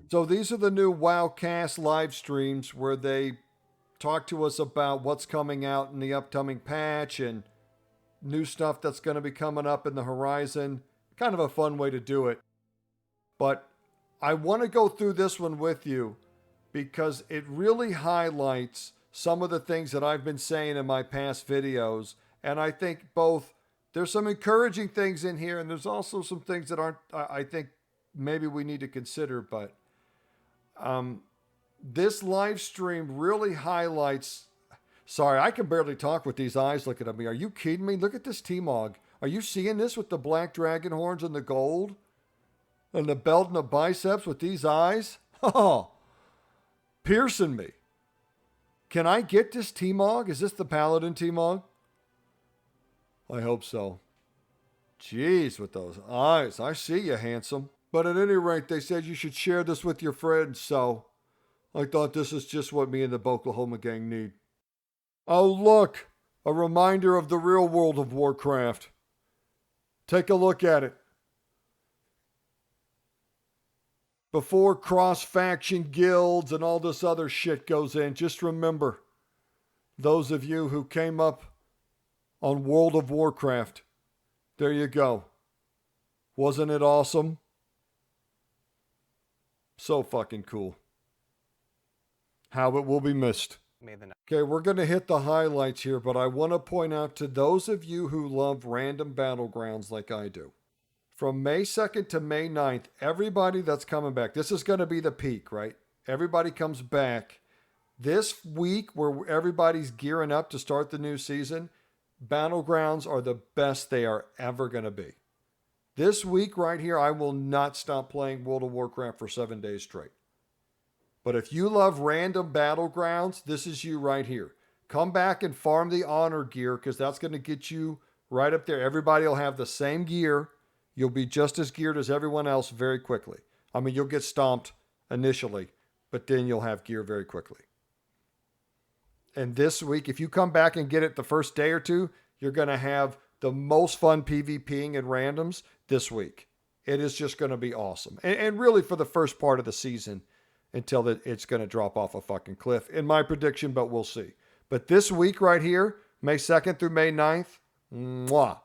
So these are the new WoWCast live streams where they talk to us about what's coming out in the upcoming patch and new stuff that's going to be coming up in the horizon. Kind of a fun way to do it. But I want to go through this one with you because it really highlights some of the things that I've been saying in my past videos. And I think both there's some encouraging things in here and there's also some things that aren't, I think maybe we need to consider. But this live stream really highlights. Sorry, I can barely talk with these eyes looking at me. Are you kidding me? Look at this T-Mog. Are you seeing this with the black dragon horns and the gold? And the belt and the biceps with these eyes? Oh, piercing me. Can I get this T-Mog? Is this the Paladin T-Mog? I hope so. Jeez, with those eyes. I see you, handsome. But at any rate, they said you should share this with your friends, so I thought this is just what me and the Oklahoma gang need. Oh, look, a reminder of the real world of Warcraft. Take a look at it. Before cross-faction guilds and all this other shit goes in, just remember, those of you who came up on World of Warcraft, there you go. Wasn't it awesome? So fucking cool. How it will be missed. Okay, we're going to hit the highlights here, but I want to point out to those of you who love random battlegrounds like I do. From May 2nd to May 9th, everybody that's coming back, this is going to be the peak, right? Everybody comes back. This week where everybody's gearing up to start the new season, battlegrounds are the best they are ever going to be. This week right here, I will not stop playing World of Warcraft for 7 days straight. But if you love random battlegrounds, this is you right here. Come back and farm the honor gear because that's going to get you right up there. Everybody will have the same gear. You'll be just as geared as everyone else very quickly. I mean, you'll get stomped initially, but then you'll have gear very quickly. And this week, if you come back and get it the first day or two, you're going to have the most fun PvPing and randoms this week. It is just going to be awesome. And really for the first part of the season, until it's going to drop off a fucking cliff, in my prediction, but we'll see. But this week right here, May 2nd through May 9th, mwah,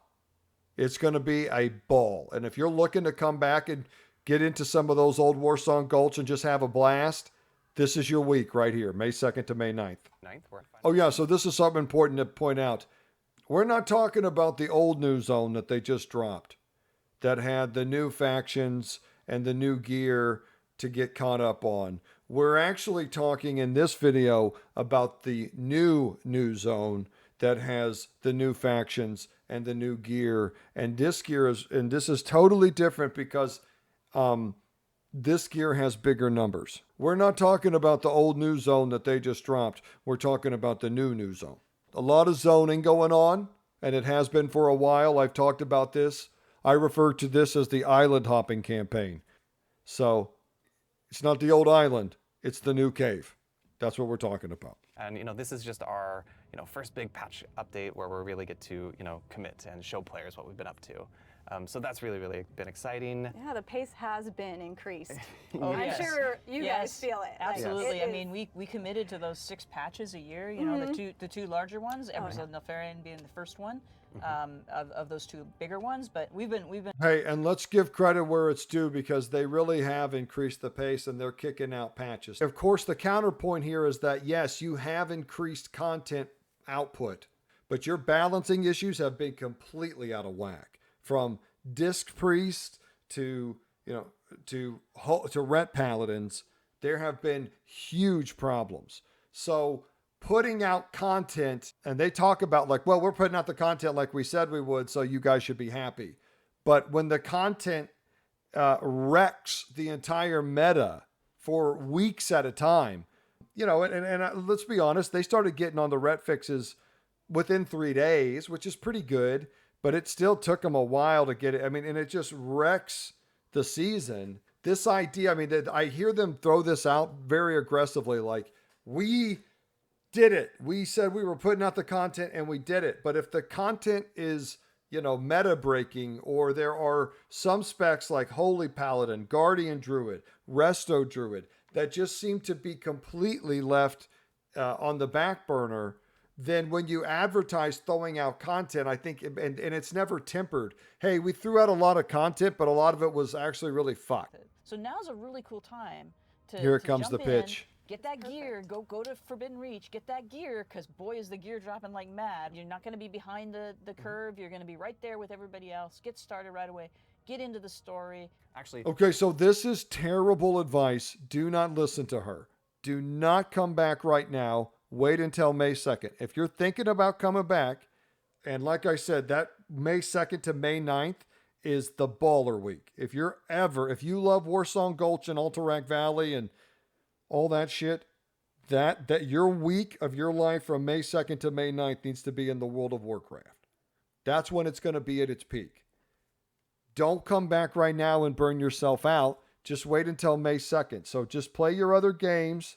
it's going to be a ball. And if you're looking to come back and get into some of those old Warsong Gulch and just have a blast, this is your week right here, May 2nd to May 9th. Oh yeah, so this is something important to point out. We're not talking about the old new zone that they just dropped that had the new factions and the new gear to get caught up on. We're actually talking in this video about the new zone that has the new factions and the new gear. And this gear is totally different because this gear has bigger numbers. We're not talking about the old new zone that they just dropped. We're talking about the new zone. A lot of zoning going on, and it has been for a while. I've talked about this. I refer to this as the island hopping campaign. So it's not the old island, it's the new cave. That's what we're talking about. And this is just our first big patch update where we really get to commit and show players what we've been up to. So that's really been exciting. Yeah, the pace has been increased. Oh, I'm yes. sure you guys feel it. Absolutely. Like, I mean, we committed to those 6 patches a year. The two larger ones. Embers and Neltharion being the first one of those 2 bigger ones. But we've been. Hey, and let's give credit where it's due because they really have increased the pace and they're kicking out patches. Of course, the counterpoint here is that yes, you have increased content output, but your balancing issues have been completely out of whack. From disc priests to ret paladins, there have been huge problems. So putting out content, and they talk about like, well, we're putting out the content like we said we would, so you guys should be happy. But when the content wrecks the entire meta for weeks at a time, and let's be honest, they started getting on the ret fixes within 3 days, which is pretty good. But it still took them a while to get it. I mean, and it just wrecks the season. This idea, I mean, I hear them throw this out very aggressively, like, we did it. We said we were putting out the content and we did it. But if the content is, meta breaking, or there are some specs like Holy Paladin, Guardian Druid, Resto Druid that just seem to be completely left on the back burner. Then when you advertise throwing out content, I think, and it's never tempered. Hey, we threw out a lot of content, but a lot of it was actually really fucked. So now's a really cool time to Here it comes jump the pitch. Get that gear, go to Forbidden Reach, get that gear, because boy is the gear dropping like mad. You're not going to be behind the curve, you're going to be right there with everybody else. Get started right away, get into the story. Actually, okay, so this is terrible advice. Do not listen to her. Do not come back right now. Wait until May 2nd. If you're thinking about coming back, and like I said, that May 2nd to May 9th is the baller week. If you love Warsong Gulch and Alterac Valley and all that shit, that your week of your life from May 2nd to May 9th needs to be in the World of Warcraft. That's when it's going to be at its peak. Don't come back right now and burn yourself out. Just wait until May 2nd. So just play your other games.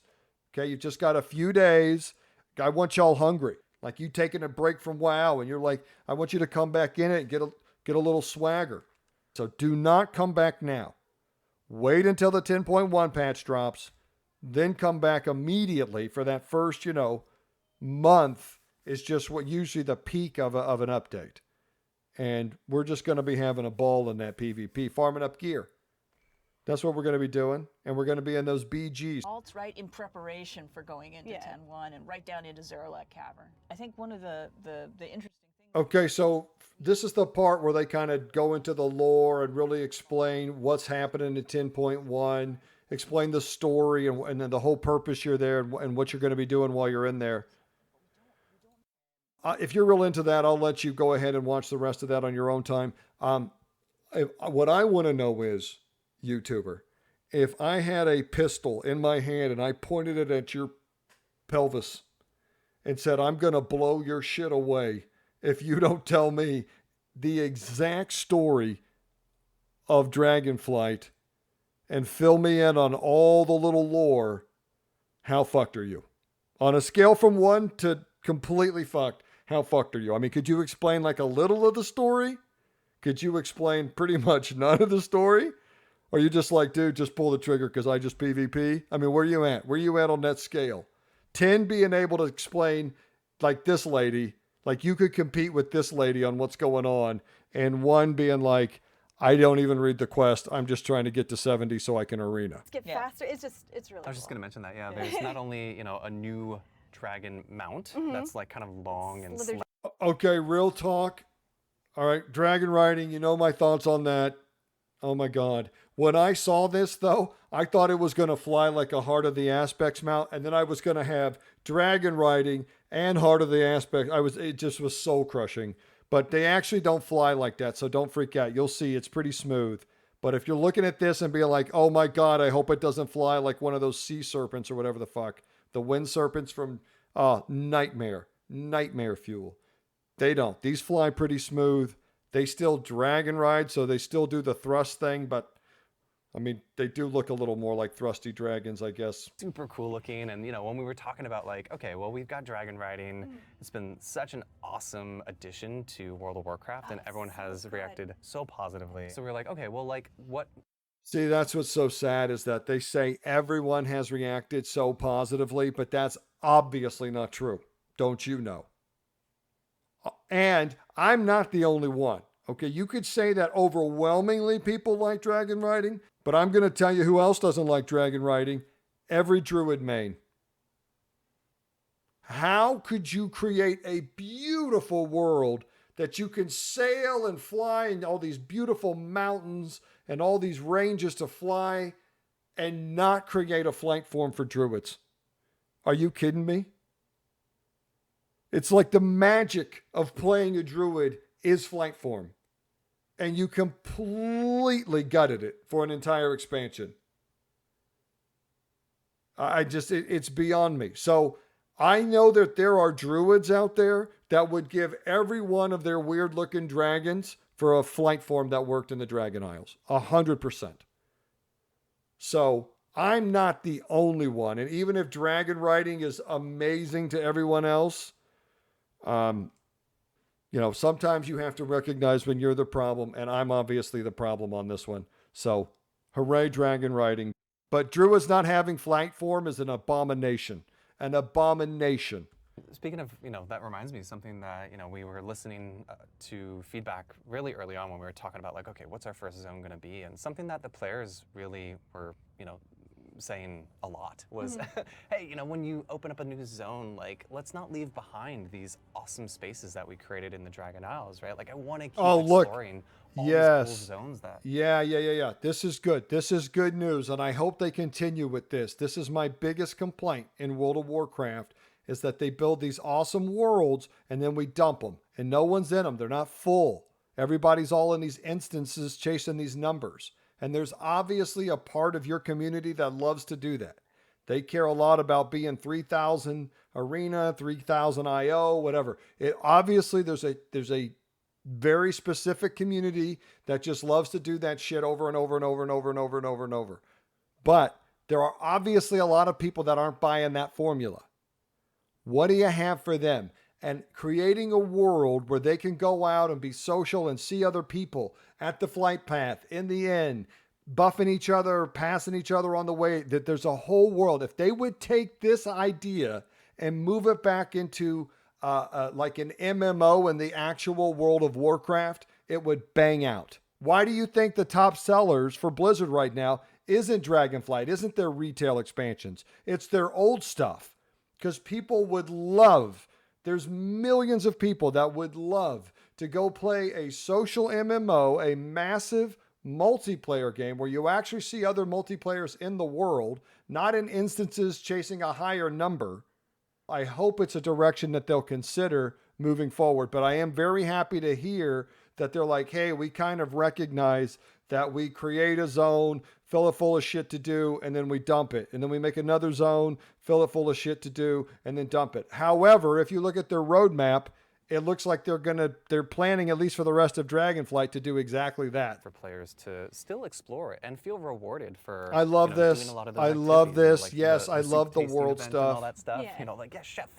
Okay, you've just got a few days. I want y'all hungry. Like you taking a break from WoW and you're like, I want you to come back in it and get a little swagger. So do not come back now. Wait until the 10.1 patch drops. Then come back immediately for that first, month is just what usually the peak of an update. And we're just going to be having a ball in that PvP, farming up gear. That's what we're going to be doing. And we're going to be in those BGs. Alts, right, in preparation for going into 10.1 and right down into Zerlak Cavern. I think one of the interesting things... Okay, so this is the part where they kind of go into the lore and really explain what's happening in 10.1, explain the story and then the whole purpose you're there and what you're going to be doing while you're in there. If you're real into that, I'll let you go ahead and watch the rest of that on your own time. What I want to know is, YouTuber, if I had a pistol in my hand and I pointed it at your pelvis and said, I'm going to blow your shit away if you don't tell me the exact story of Dragonflight and fill me in on all the little lore, how fucked are you? On a scale from 1 to completely fucked, how fucked are you? I mean, could you explain like a little of the story? Could you explain pretty much none of the story? Or are you just like, dude, just pull the trigger because I just PvP? I mean, where are you at? Where are you at on that scale? 10 being able to explain like this lady, like you could compete with this lady on what's going on, and 1 being like, I don't even read the quest. I'm just trying to get to 70 so I can arena. Let's get faster. It's really I was just going to mention that, yeah. There's not only, a new dragon mount that's like kind of long and slick. Okay, real talk. All right, dragon riding, my thoughts on that. Oh my God. When I saw this though, I thought it was going to fly like a Heart of the Aspects mount, and then I was going to have dragon riding and Heart of the Aspect. It just was soul crushing. But they actually don't fly like that, so don't freak out. You'll see it's pretty smooth. But if you're looking at this and being like, oh my God, I hope it doesn't fly like one of those sea serpents or whatever the fuck. The wind serpents from Nightmare fuel. They don't. These fly pretty smooth. They still dragon ride, so they still do the thrust thing, but I mean, they do look a little more like thrusty dragons, I guess. Super cool looking. And, when we were talking about like, okay, well, we've got dragon riding. It's been such an awesome addition to World of Warcraft, and everyone has reacted so positively. So we're like, okay, well, like what? See, that's what's so sad is that they say everyone has reacted so positively, but that's obviously not true. Don't you know? And I'm not the only one. Okay, you could say that overwhelmingly people like dragon riding, but I'm going to tell you who else doesn't like dragon riding. Every druid main. How could you create a beautiful world that you can sail and fly in all these beautiful mountains and all these ranges to fly and not create a flight form for druids? Are you kidding me? It's like the magic of playing a druid is flight form. And you completely gutted it for an entire expansion. It's beyond me. So I know that there are druids out there that would give every one of their weird looking dragons for a flight form that worked in the Dragon Isles. 100%. So I'm not the only one. And even if dragon riding is amazing to everyone else, You know, sometimes you have to recognize when you're the problem, and I'm obviously the problem on this one. So, hooray, dragon riding. But Druids not having flank form is an abomination. An abomination. Speaking of, that reminds me of something that, we were listening to feedback really early on when we were talking about, like, okay, what's our first zone going to be? And something that the players really were, saying a lot was, hey, when you open up a new zone, like, let's not leave behind these awesome spaces that we created in the Dragon Isles, right? Like, I want to keep exploring all these cool zones that... Yeah. This is good. This is good news, and I hope they continue with this. This is my biggest complaint in World of Warcraft, is that they build these awesome worlds, and then we dump them, and no one's in them. They're not full. Everybody's all in these instances chasing these numbers. And there's obviously a part of your community that loves to do that. They care a lot about being 3,000 arena, 3,000 IO, whatever. Obviously there's a very specific community that just loves to do that shit over and over and over and over and over and over and over. But there are obviously a lot of people that aren't buying that formula. What do you have for them? And creating a world where they can go out and be social and see other people at the flight path, in the inn, buffing each other, passing each other on the way, that there's a whole world. If they would take this idea and move it back into like an MMO in the actual World of Warcraft, it would bang out. Why do you think the top sellers for Blizzard right now isn't Dragonflight, isn't their retail expansions? It's their old stuff. Because people would love... There's millions of people that would love to go play a social MMO, a massive multiplayer game where you actually see other multiplayers in the world, not in instances chasing a higher number. I hope it's a direction that they'll consider moving forward, but I am very happy to hear that they're like, hey, we kind of recognize that we create a zone, fill it full of shit to do, and then we dump it. And then we make another zone, fill it full of shit to do, and then dump it. However, if you look at their roadmap, it looks like they're planning, at least for the rest of Dragonflight, to do exactly that. For players to still explore it and feel rewarded for I love this. doing a lot of those I love this. like yes, I love the tasting world event stuff. and all that stuff. Yeah. Like, yes, chef.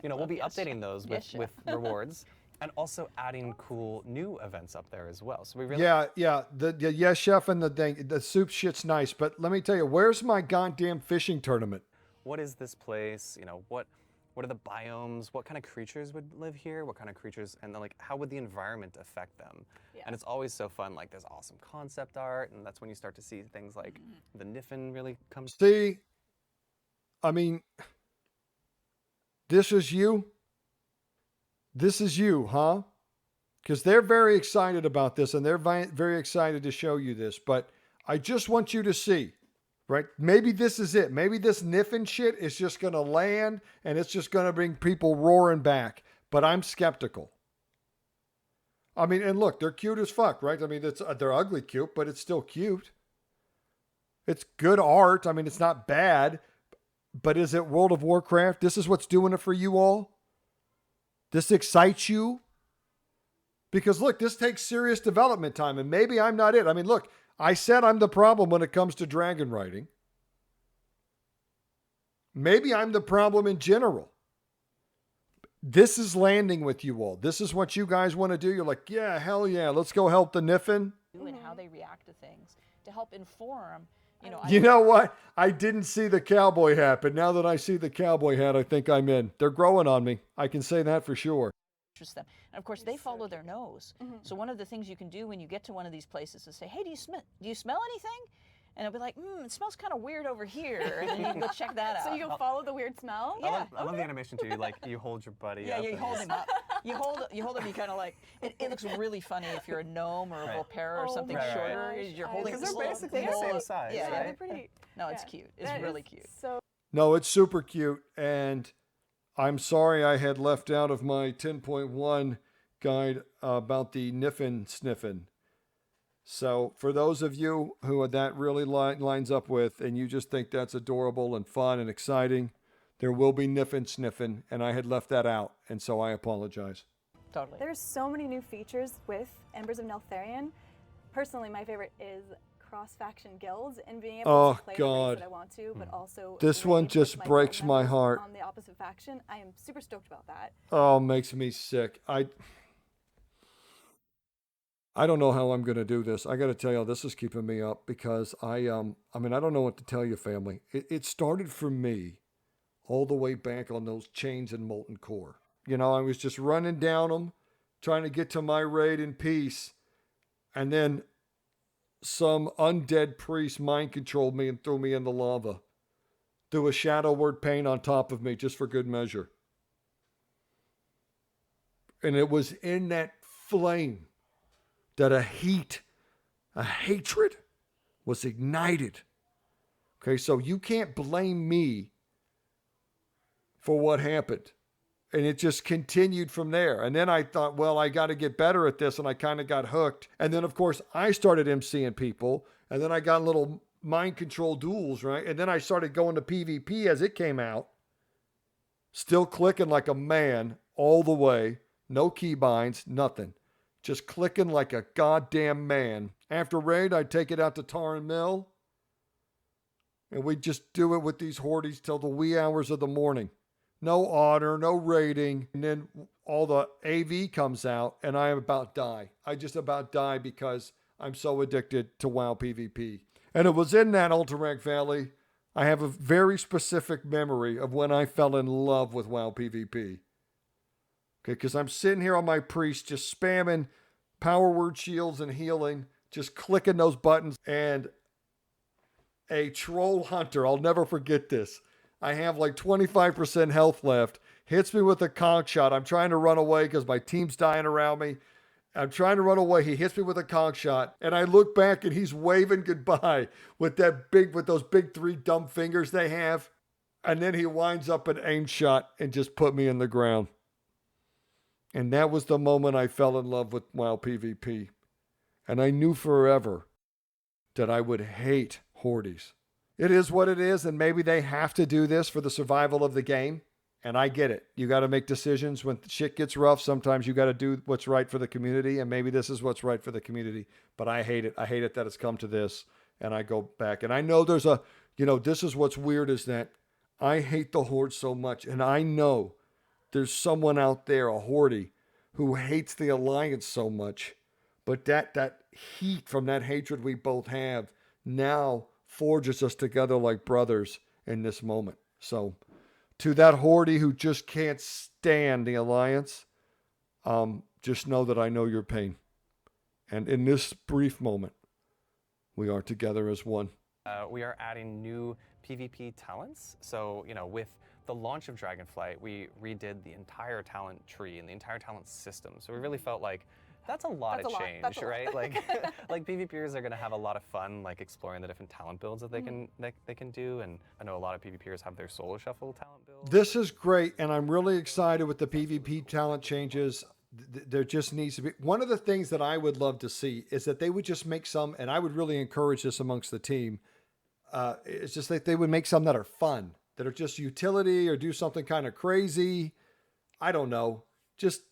We'll be updating those with rewards. And also adding cool new events up there as well. So we really The yes chef and the soup shit's nice, but let me tell you, where's my goddamn fishing tournament? What is this place? What are the biomes? What kind of creatures would live here? What kind of creatures, and then, like, how would the environment affect them? Yeah. And it's always so fun. Like, there's awesome concept art, and that's when you start to see things like the Niffan really comes. See, I mean, this is you. This is you, huh? Because they're very excited about this, and they're very excited to show you this. But I just want you to see, right? Maybe this is it. Maybe this Niffin shit is just going to land, and it's just going to bring people roaring back. But I'm skeptical. I mean, and look, they're cute as fuck, right? I mean, they're ugly cute, but it's still cute. It's good art. I mean, it's not bad. But is it World of Warcraft? This is what's doing it for you all? This excites you? Because look, this takes serious development time, and maybe I'm not it. I mean, look, I said I'm the problem when it comes to dragon riding. Maybe I'm the problem in general. This is landing with you all. This is what you guys want to do. You're like, yeah, hell yeah, let's go help the Niffin. And how they react to things to help inform. You know what? I didn't see the cowboy hat, but now that I see the cowboy hat, I think I'm in. They're growing on me. I can say that for sure. Them. And of course, they follow their nose. So one of the things you can do when you get to one of these places is say, hey, do you smell anything? And it'll be like, it smells kind of weird over here. And then you can go check that out. So you go follow the weird smell? Yeah. I love the animation too. Like, you hold your buddy Yeah, up. you hold him up. You hold him, you kind of like, it looks really funny if you're a gnome or a Volpera or something shorter. You're holding Because they're basically the same size, yeah, right? They're pretty. No, it's cute. It's really cute. No, it's super cute. And I'm sorry I had left out of my 10.1 guide about the Niffin sniffin. So for those of you who that really lines up with, and you just think that's adorable and fun and exciting, there will be Niffin sniffin, and I had left that out, and so I apologize. Totally. There's so many new features with Embers of Neltharion. Personally, my favorite is cross-faction guilds and being able to play the race that I want to, but also this one just breaks my heart. On the opposite faction, I am super stoked about that. Oh, makes me sick. I don't know how I'm going to do this. I got to tell you, this is keeping me up because I mean, I don't know what to tell you, family. It started for me all the way back on those chains and molten core. You know, I was just running down them, trying to get to my raid in peace. And then some undead priest mind controlled me and threw me in the lava. Threw a shadow word paint on top of me just for good measure. And it was in that flame that a hatred was ignited. Okay, so you can't blame me for what happened. And it just continued from there. And then I thought, well, I got to get better at this. And I kind of got hooked. And then, of course, I started emceeing people. And then I got little mind control duels, right? And then I started going to PvP as it came out. Still clicking like a man all the way. No keybinds, nothing. Just clicking like a goddamn man. After raid, I'd take it out to Tar and Mill. And we'd just do it with these hordes till the wee hours of the morning. No honor, no rating. And then all the AV comes out and I about die. I just about die because I'm so addicted to WoW PvP. And it was in that Ultramag Valley, I have a very specific memory of when I fell in love with WoW PvP. Okay, because I'm sitting here on my priest just spamming power word shields and healing, just clicking those buttons. And a troll hunter, I'll never forget this. I have like 25% health left, hits me with a conch shot. I'm trying to run away because my team's dying around me. I'm trying to run away. He hits me with a conch shot. And I look back and he's waving goodbye with those big 3 dumb fingers they have. And then he winds up an aim shot and just put me in the ground. And that was the moment I fell in love with WoW PvP. And I knew forever that I would hate hordes. It is what it is, and maybe they have to do this for the survival of the game. And I get it. You got to make decisions when shit gets rough. Sometimes you got to do what's right for the community, and maybe this is what's right for the community. But I hate it. I hate it that it's come to this, and I go back. And I know there's this is what's weird is that I hate the horde so much, and I know there's someone out there, a horde, who hates the alliance so much. But that heat from that hatred we both have now forges us together like brothers in this moment. So to that horde who just can't stand the alliance, just know that I know your pain. And in this brief moment, we are together as one. We are adding new PvP talents. So, with the launch of Dragonflight, we redid the entire talent tree and the entire talent system. So we really felt like that's a lot of change, right? Like PvPers are going to have a lot of fun, like exploring the different talent builds that they can do. And I know a lot of PvPers have their solo shuffle talent builds. This is great, and I'm really excited with the PvP talent changes. There just needs to be one of the things that I would love to see is that they would just make some, and I would really encourage this amongst the team. It's just that they would make some that are fun, that are just utility or do something kind of crazy. I don't know. Just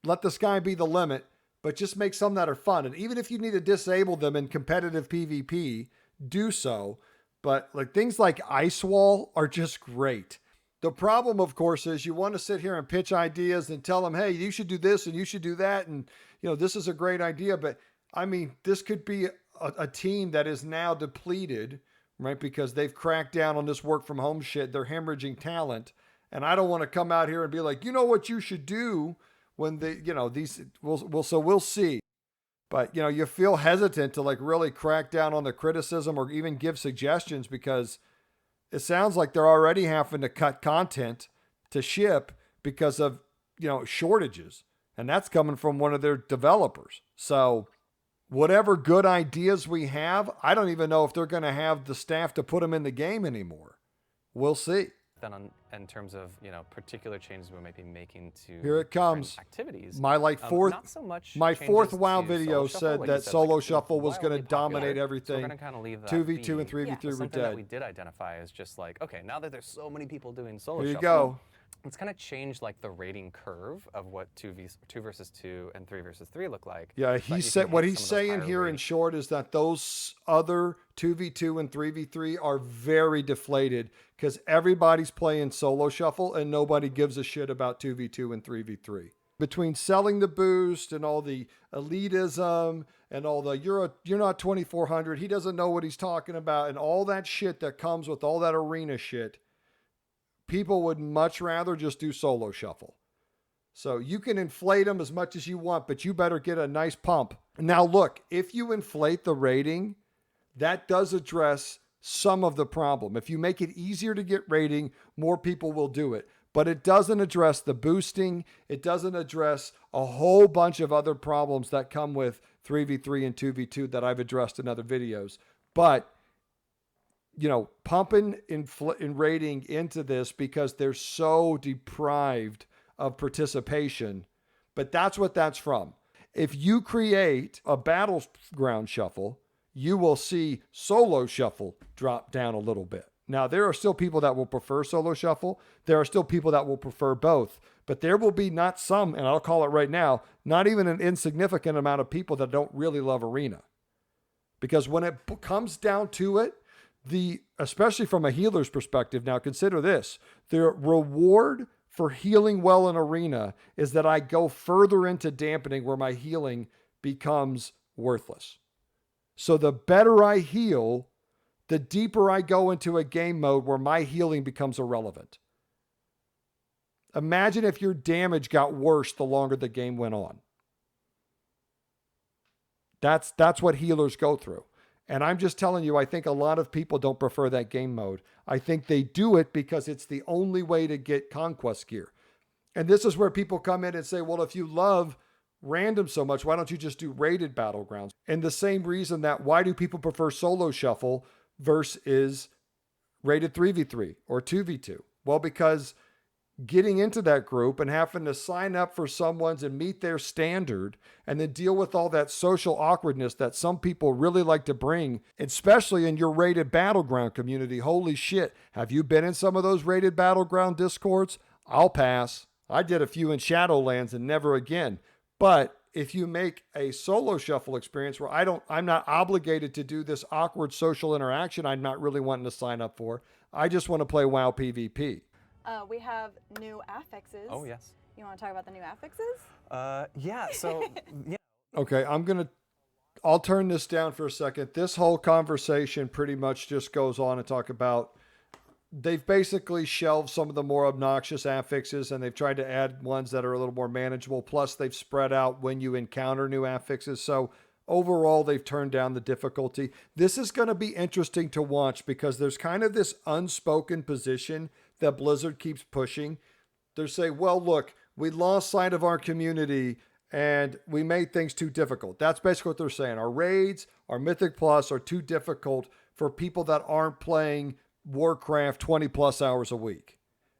let the sky be the limit. But just make some that are fun. And even if you need to disable them in competitive PvP, do so. But like things like Ice Wall are just great. The problem, of course, is you want to sit here and pitch ideas and tell them, hey, you should do this and you should do that. And, this is a great idea. But I mean, this could be a team that is now depleted, right? Because they've cracked down on this work from home shit. They're hemorrhaging talent. And I don't want to come out here and be like, what you should do when we'll see. But, you feel hesitant to like really crack down on the criticism or even give suggestions because it sounds like they're already having to cut content to ship because of, shortages. And that's coming from one of their developers. So whatever good ideas we have, I don't even know if they're going to have the staff to put them in the game anymore. We'll see. Then in terms of particular changes we might be making to here it comes activities. My fourth not so much my fourth WoW to video said that solo shuffle was going to dominate everything. So we're going to kind of leave that 2v2 and 3v3 were something dead. That we did identify as just like, okay, now that there's so many people doing solo here you shuffle, go. It's kind of changed like the rating curve of what 2 versus 2 and 3 versus 3 look like. Yeah, he said what he's saying here in short is that those other 2v2 and 3v3 are very deflated because everybody's playing solo shuffle and nobody gives a shit about 2v2 and 3v3. between selling the boost and all the elitism and all the you're not 2400, he doesn't know what he's talking about, and all that shit that comes with all that arena shit, people would much rather just do solo shuffle. So you can inflate them as much as you want, but you better get a nice pump. Now look, if you inflate the rating, that does address some of the problem. If you make it easier to get rating, more people will do it. But it doesn't address the boosting. It doesn't address a whole bunch of other problems that come with 3v3 and 2v2 that I've addressed in other videos. But, pumping in rating into this because they're so deprived of participation. But that's what that's from. If you create a battleground shuffle, you will see solo shuffle drop down a little bit. Now, there are still people that will prefer solo shuffle. There are still people that will prefer both. But there will be not some, and I'll call it right now, not even an insignificant amount of people that don't really love arena. Because when it comes down to it, especially from a healer's perspective, now consider this, the reward for healing well in arena is that I go further into dampening where my healing becomes worthless. So the better I heal, the deeper I go into a game mode where my healing becomes irrelevant. Imagine if your damage got worse the longer the game went on. That's what healers go through. And I'm just telling you, I think a lot of people don't prefer that game mode. I think they do it because it's the only way to get conquest gear. And this is where people come in and say, well, if you love random so much, why don't you just do rated battlegrounds? And the same reason that why do people prefer solo shuffle versus rated 3v3 or 2v2? Well, because getting into that group and having to sign up for someone's and meet their standard and then deal with all that social awkwardness that some people really like to bring, especially in your rated battleground community. Holy shit. Have you been in some of those rated battleground discords? I'll pass. I did a few in Shadowlands and never again. But if you make a solo shuffle experience where I'm not obligated to do this awkward social interaction I'm not really wanting to sign up for, I just want to play WoW PvP. We have new affixes. Oh, yes. You want to talk about the new affixes? Yeah, so, yeah. Okay, I'll turn this down for a second. This whole conversation pretty much just goes on to talk about, they've basically shelved some of the more obnoxious affixes and they've tried to add ones that are a little more manageable. Plus, they've spread out when you encounter new affixes. So overall, they've turned down the difficulty. This is going to be interesting to watch because there's kind of this unspoken position that Blizzard keeps pushing. They're saying, well, look, we lost sight of our community and we made things too difficult. That's basically what they're saying. Our raids, our Mythic Plus are too difficult for people that aren't playing Warcraft 20 plus hours a week.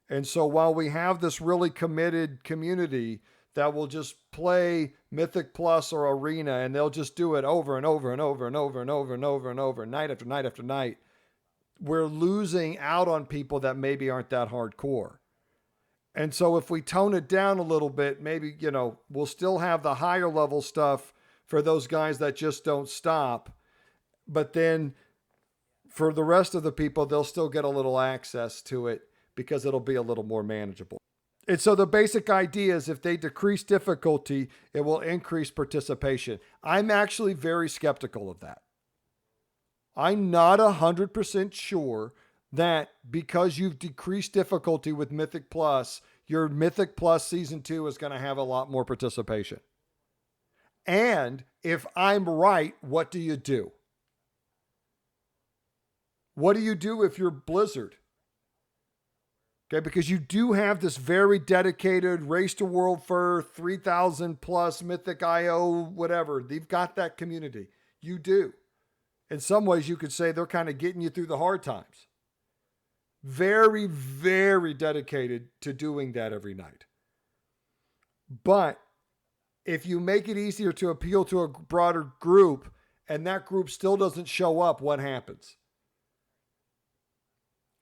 And so while we have this really committed community that will just play Mythic Plus or Arena and they'll just do it over and over and over and over and over and over and over, night after night after night, we're losing out on people that maybe aren't that hardcore. And so if we tone it down a little bit, maybe, we'll still have the higher level stuff for those guys that just don't stop. But then for the rest of the people, they'll still get a little access to it because it'll be a little more manageable. And so the basic idea is if they decrease difficulty, it will increase participation. I'm actually very skeptical of that. I'm not 100% sure that because you've decreased difficulty with Mythic Plus, your Mythic Plus Season 2 is going to have a lot more participation. And if I'm right, what do you do? What do you do if you're Blizzard? Okay, because you do have this very dedicated Race to World for 3,000 plus Mythic IO, whatever. They've got that community. You do. In some ways, you could say they're kind of getting you through the hard times. Very, very dedicated to doing that every night. But if you make it easier to appeal to a broader group and that group still doesn't show up, what happens?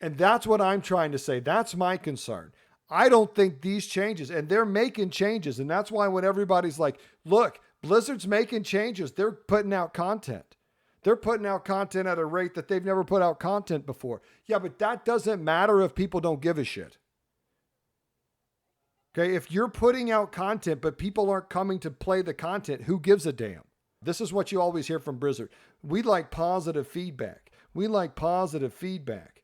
And that's what I'm trying to say. That's my concern. I don't think these changes, and they're making changes. And that's why when everybody's like, look, Blizzard's making changes, they're putting out content. They're putting out content at a rate that they've never put out content before. Yeah, but that doesn't matter if people don't give a shit. Okay, if you're putting out content, but people aren't coming to play the content, who gives a damn? This is what you always hear from Blizzard. We like positive feedback. We like positive feedback.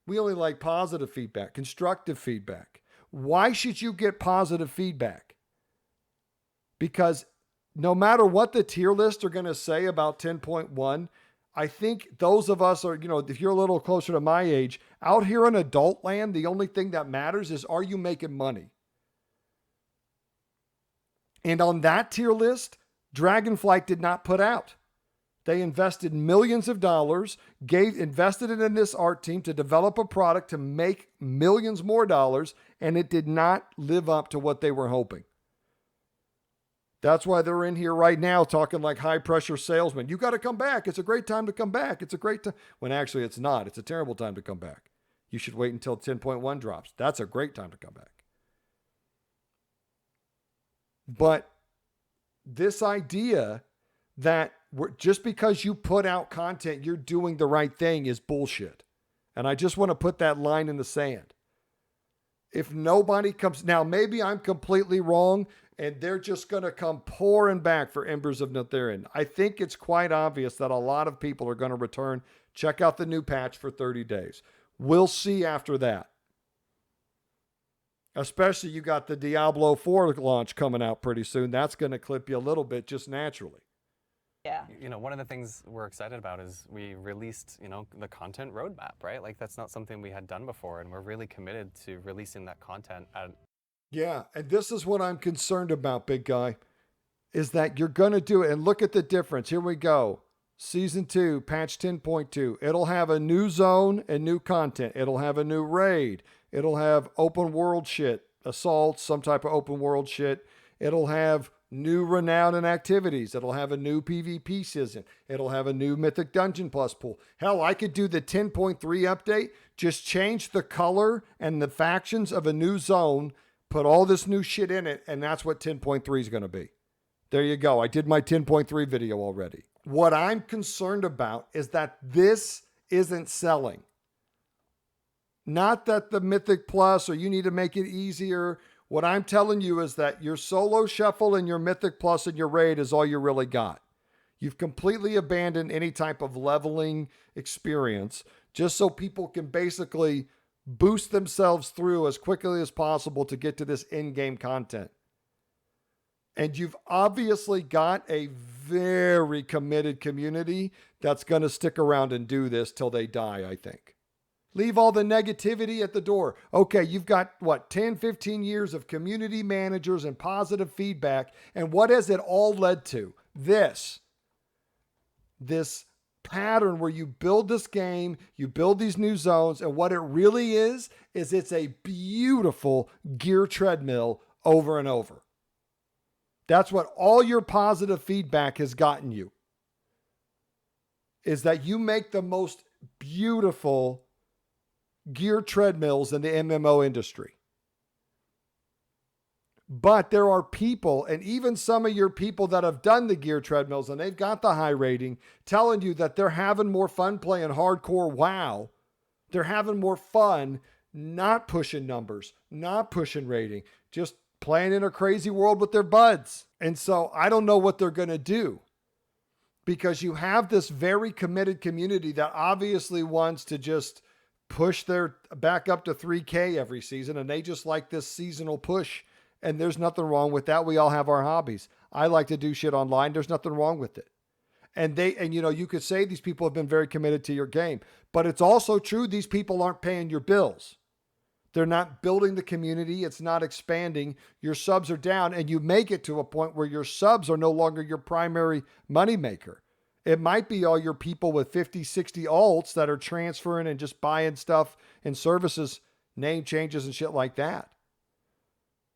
We only like positive feedback, constructive feedback. Why should you get positive feedback? Because no matter what the tier lists are going to say about 10.1, I think those of us are, if you're a little closer to my age, out here in adult land, the only thing that matters is, are you making money? And on that tier list, Dragonflight did not put out. They invested millions of dollars, invested it in this art team to develop a product to make millions more dollars, and it did not live up to what they were hoping. That's why they're in here right now talking like high-pressure salesmen. You got to come back. It's a great time to come back. It's a great time. When actually it's not. It's a terrible time to come back. You should wait until 10.1 drops. That's a great time to come back. But this idea that just because you put out content, you're doing the right thing is bullshit. And I just want to put that line in the sand. If nobody comes, now maybe I'm completely wrong and they're just going to come pouring back for Embers of Neltharion. I think it's quite obvious that a lot of people are going to return. Check out the new patch for 30 days. We'll see after that. Especially you got the Diablo 4 launch coming out pretty soon. That's going to clip you a little bit just naturally. Yeah. One of the things we're excited about is we released, the content roadmap, right? Like that's not something we had done before, and we're really committed to releasing that content Yeah, and this is what I'm concerned about, big guy, is that you're going to do it. And look at the difference. Here we go. Season 2, patch 10.2. It'll have a new zone and new content. It'll have a new raid. It'll have open world shit, assaults, some type of open world shit. It'll have new renown and activities. It'll have a new PvP season. It'll have a new Mythic Dungeon Plus pool. Hell, I could do the 10.3 update, just change the color and the factions of a new zone, put all this new shit in it, and that's what 10.3 is going to be. There you go. I did my 10.3 video already. What I'm concerned about is that this isn't selling. Not that the Mythic Plus or you need to make it easier. What I'm telling you is that your solo shuffle and your Mythic Plus and your raid is all you really got. You've completely abandoned any type of leveling experience just so people can basically boost themselves through as quickly as possible to get to this in-game content. And you've obviously got a very committed community that's going to stick around and do this till they die, I think. Leave all the negativity at the door. Okay, you've got, 10, 15 years of community managers and positive feedback. And what has it all led to? This pattern where you build this game, you build these new zones, and what it really is it's a beautiful gear treadmill over and over. That's what all your positive feedback has gotten you. Is that you make the most beautiful gear treadmills in the MMO industry. But there are people, and even some of your people that have done the gear treadmills and they've got the high rating, telling you that they're having more fun playing hardcore WoW. They're having more fun not pushing numbers, not pushing rating, just playing in a crazy world with their buds. And so I don't know what they're going to do, because you have this very committed community that obviously wants to just push their back up to 3K every season, and they just like this seasonal push. And there's nothing wrong with that. We all have our hobbies. I like to do shit online. There's nothing wrong with it. And you could say these people have been very committed to your game, but it's also true these people aren't paying your bills. They're not building the community. It's not expanding. Your subs are down, and you make it to a point where your subs are no longer your primary moneymaker. It might be all your people with 50, 60 alts that are transferring and just buying stuff and services, name changes and shit like that.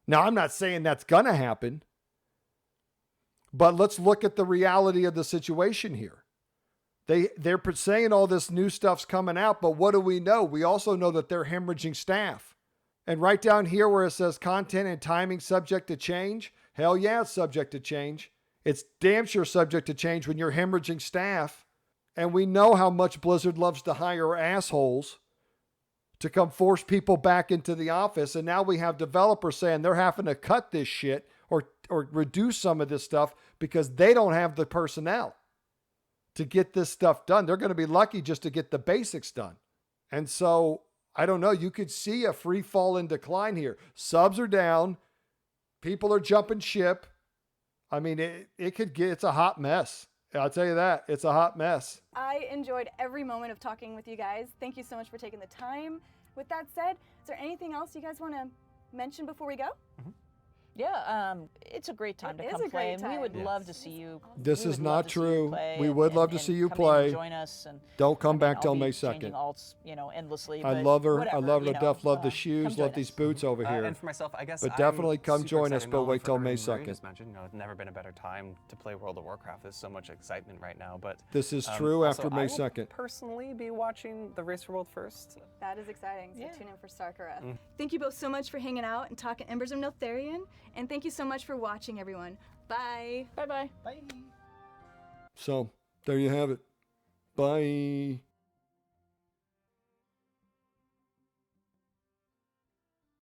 Now, I'm not saying that's going to happen, but let's look at the reality of the situation here. They're saying all this new stuff's coming out, but what do we know? We also know that they're hemorrhaging staff. And right down here where it says content and timing subject to change, hell yeah, it's subject to change. It's damn sure subject to change when you're hemorrhaging staff. And we know how much Blizzard loves to hire assholes to come force people back into the office. And now we have developers saying they're having to cut this shit or reduce some of this stuff because they don't have the personnel to get this stuff done. They're going to be lucky just to get the basics done. And so, I don't know, you could see a free fall in decline here. Subs are down. People are jumping ship. I mean, it's a hot mess. I'll tell you that. It's a hot mess. I enjoyed every moment of talking with you guys. Thank you so much for taking the time. With that said, is there anything else you guys want to mention before we go? Mm-hmm. Yeah, it's a great time to come play, and we would love to see you. This is not true. We would love to see you play. Join us, and don't come back till May 2nd. Changing alts, endlessly. I love her. I love her to death. Love the shoes. Love these boots over here. And for myself, I guess. But definitely come join us. But wait till May 2nd. Just mentioned, it's never been a better time to play World of Warcraft. There's so much excitement right now. But this is true after May 2nd. I will personally be watching the Race for World first. That is exciting. So tune in for Starkara. Thank you both so much for hanging out and talking Embers of Neltharion. And thank you so much for watching, everyone. Bye. Bye-bye. Bye. So, there you have it. Bye.